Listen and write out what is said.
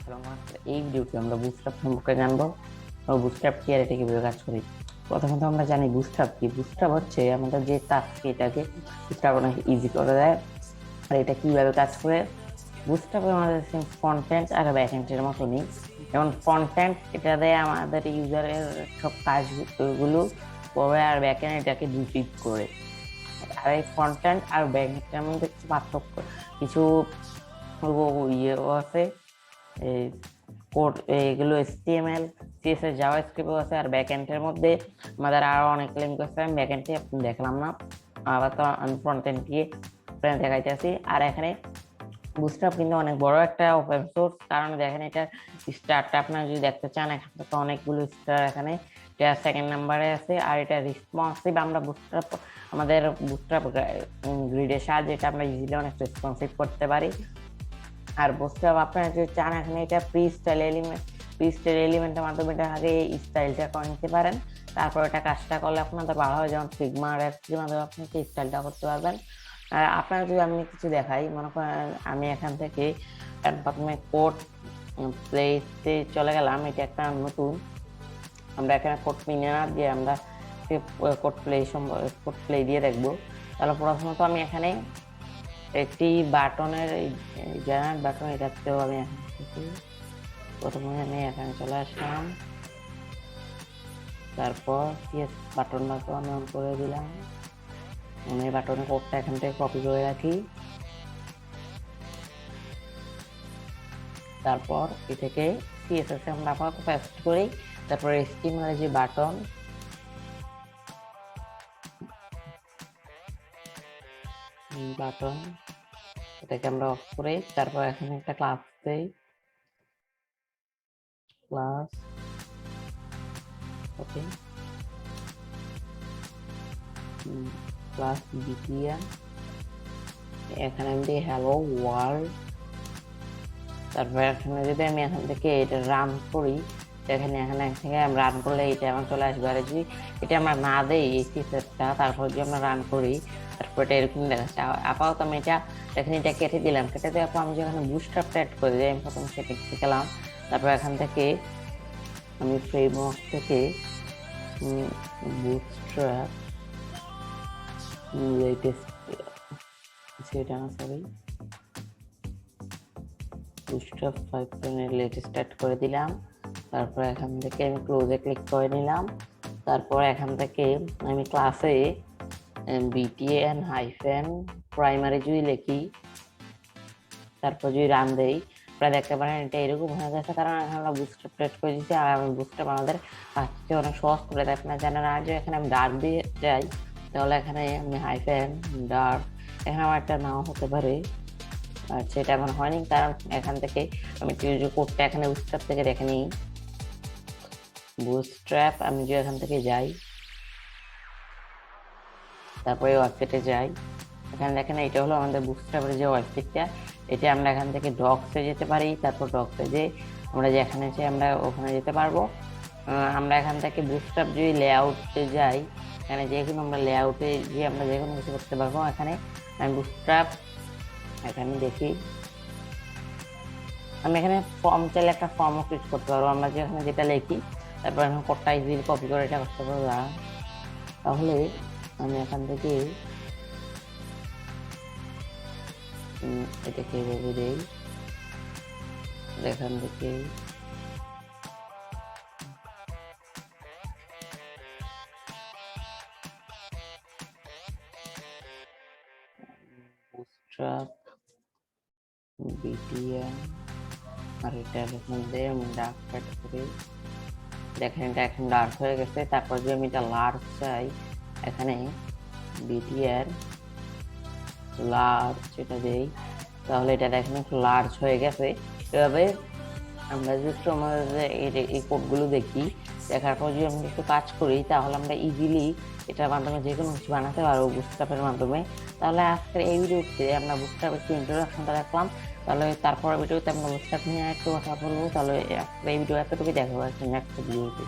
আসসালামু আলাইকুম। এই ভিডিওতে আমরা বুটস্ট্র্যাপ সম্পর্কে জানবো ও বুটস্ট্র্যাপ কি আর এটা কিভাবে কাজ করে। প্রথমত আমরা জানি বুটস্ট্র্যাপ কি। বুটস্ট্র্যাপ হচ্ছে আমাদের যে টাস্ক, এটাকে বুটস্ট্র্যাপ অনেক ইজি করে দেয়। আর এটা কিভাবে কাজ করে, বুটস্ট্র্যাপে আমাদের ফ্রন্ট-এন্ড আর ব্যাক-এন্ডের মতনই। যেমন ফ্রন্ট-এন্ড এটা দেয় আমাদের ইউজারের সব কাজগুলো করে, আর ব্যাক-এন্ড এটাকে রিপিট করে। আর এই ফ্রন্ট-এন্ড আর ব্যাক-এন্ডের মধ্যে কিছু পার্থক্য, কিছু ইয়েও আছে। এই কোড এগুলো HTML CSS জাভাস্ক্রিপ্টও আছে। আর ব্যাকএন্ডের মধ্যে আমাদের আরো অনেক ল্যাঙ্গুয়েজ আছে, আমি ব্যাকএন্ডে দেখলাম না, আবার তো আমি ফ্রন্ট এন্ড দিয়ে দেখাইতেছি। আর এখানে বুটস্ট্র্যাপ কিন্তু অনেক বড় একটা ওপেন সোর্স, কারণ দেখেন এটা স্টারটা আপনারা যদি দেখতে চান, এখানে তো অনেকগুলো স্টার, এখানে এটা সেকেন্ড নাম্বারে আছে। আর এটা রেসপন্সিভ, আমরা বুটস্ট্র্যাপ আমাদের বুটস্ট্র্যাপ গ্রিডের সাহায্যে এটা আমরা ইজিলি অনেক রেসপন্সিভ করতে পারি। আর বুটস্ট্র্যাপ আপনারা যদি চান, এখানে এটা প্রি স্টাইল এলিমেন্টের মাধ্যমে এটা আগে স্টাইলটা করে নিতে পারেন। তারপর এটা কাজটা করলে আপনাদের ভালো হয়, যেমন ফিগমা আর এর মাধ্যমে আপনি স্টাইলটা করতে পারবেন। আর আপনারা যদি আমি কিছু দেখাই, মনে করেন আমি এখান থেকে প্রথমে কোড প্লেতে চলে গেলাম। এটা একটা নতুন, আমরা এখানে কোড মিনে না দিয়ে আমরা কোড প্লে দিয়ে দেখবো। তাহলে প্রথমত আমি এখানে একটি বাটনের জেনারেট বাটন, এটাতেও আমি প্রথমে আমি এখানে চলে আসলাম। তারপর বাটনটাকে আমি অন করে দিলাম। আমি বাটনের কোডটা এখান থেকে কপি করে রাখি। তারপর এ থেকে CSS আমরা আপাতত পেস্ট করি। তারপর HTML যে বাটন, এটাকে আমরা অফ করে তারপর এখানে একটা ক্লাস দেই, ক্লাস ওকে ক্লাস বিটিএন। এখানে আমি দিই হ্যালো ওয়ার্ল্ড। তারপর এখানে যদি আমি এখান থেকে এটা রান করি, এখানে থেকে আমি রান করলে এটা আমার চলে আসবে। আর যদি এটা আমরা না দেই এই সিস্টেমটা, তারপর যদি আমরা রান করি, তারপর এটা এরকম দেখাচ্ছে। আপাতত আমি এখানে এটা কেটে দিলাম। কেটে দেওয়ার পর আমি যখন বুটস্ট্র্যাপটা অ্যাড করে দিই, আমি প্রথম সেটিংস গেলাম। তারপর এখান থেকে আমি ফ্রেমওয়ার্ক থেকে বুটস্ট্র্যাপ লেটেস্ট, সেটা না সরি, বুটস্ট্র্যাপ 5.0 লেটেস্ট অ্যাড করে দিলাম। তারপর এখান থেকে আমি ক্লোজে ক্লিক করে নিলাম। তারপর এখান থেকে আমি ক্লাসে BTN হাইফেন প্রাইমারি যদি লিখি, তারপর যদি রান দেই, আপনারা দেখতে পারেন এটা এরকম হয়ে গেছে, কারণ আমরা বুটস্ট্র্যাপ অ্যাড করে দিচ্ছি। আর আমি বুটস্ট্র্যাপ আমাদের কাজটা অনেক সহজ করে দেয়। আপনারা জানেন, আর যদি এখানে আমি ডার্ক দিয়ে যাই, তাহলে এখানে আমি হাইফেন ডার্ক, এখানে আমার একটা নাও হতে পারে, আর সেটা এখন হয়নি, কারণ এখান থেকে আমি কোডটা এখানে বুটস্ট্র্যাপ থেকে দেখে নিই। বুটস্ট্র্যাপ আমি যে এখান থেকে যাই, তারপরে ওয়েবসাইটে যাই, এখানে দেখেন এটা হলো আমাদের বুটস্ট্র্যাপের যে ওয়েবসাইটটা। এটা আমরা এখান থেকে ডক্সে যেতে পারি। তারপর ডক্সে যে আমরা যেখানে চাই আমরা ওখানে যেতে পারবো। আমরা এখান থেকে বুটস্ট্র্যাপ যদি লেআউটে যাই, এখানে যেকোনো আমরা লেআউটে যে আমরা যে কোনো কিছু করতে পারবো। এখানে আমি বুটস্ট্র্যাপ এখানে দেখি, আমি এখানে ফর্ম চাইলে একটা ফর্মও ক্রিয়েট করতে পারবো। আমরা যেখানে যেটা লিখি, তারপর এখন কোডটা ইজিলি কপি করে এটা করতে পারবো। তাহলে আমি এখান থেকে এটাকে এভাবে দেই, এখান থেকে বুটস্ট্র্যাপ BTN, আর এটার মধ্যে আমি ডার্ক কাট করি। দেখেন এটা এখন ডার্ক হয়ে গেছে। তারপর যদি আমি এটা লার্জ চাই, এখানে BTN লার্জ এটা দেই, তাহলে এটা দেখেন একটু লার্জ হয়ে গেছে। এভাবে আমরা যদি আমাদের এই কোডগুলো দেখি, দেখার পর যদি আমরা একটু কাজ করি, তাহলে আমরা ইজিলি এটার মাধ্যমে যে কোনো কিছু বানাতে পারবো বুটস্ট্র্যাপের মাধ্যমে। তাহলে আজকের এই ভিডিওতে আমরা বুটস্ট্র্যাপের একটু ইন্ট্রোডাকশনটা রাখলাম। তাহলে তারপর ভিডিওতে আমরা বুটস্ট্র্যাপ নিয়ে একটু কথা বলবো। তাহলে এই ভিডিও এতটুকুই, দেখা হবে নেক্সট ভিডিওতে।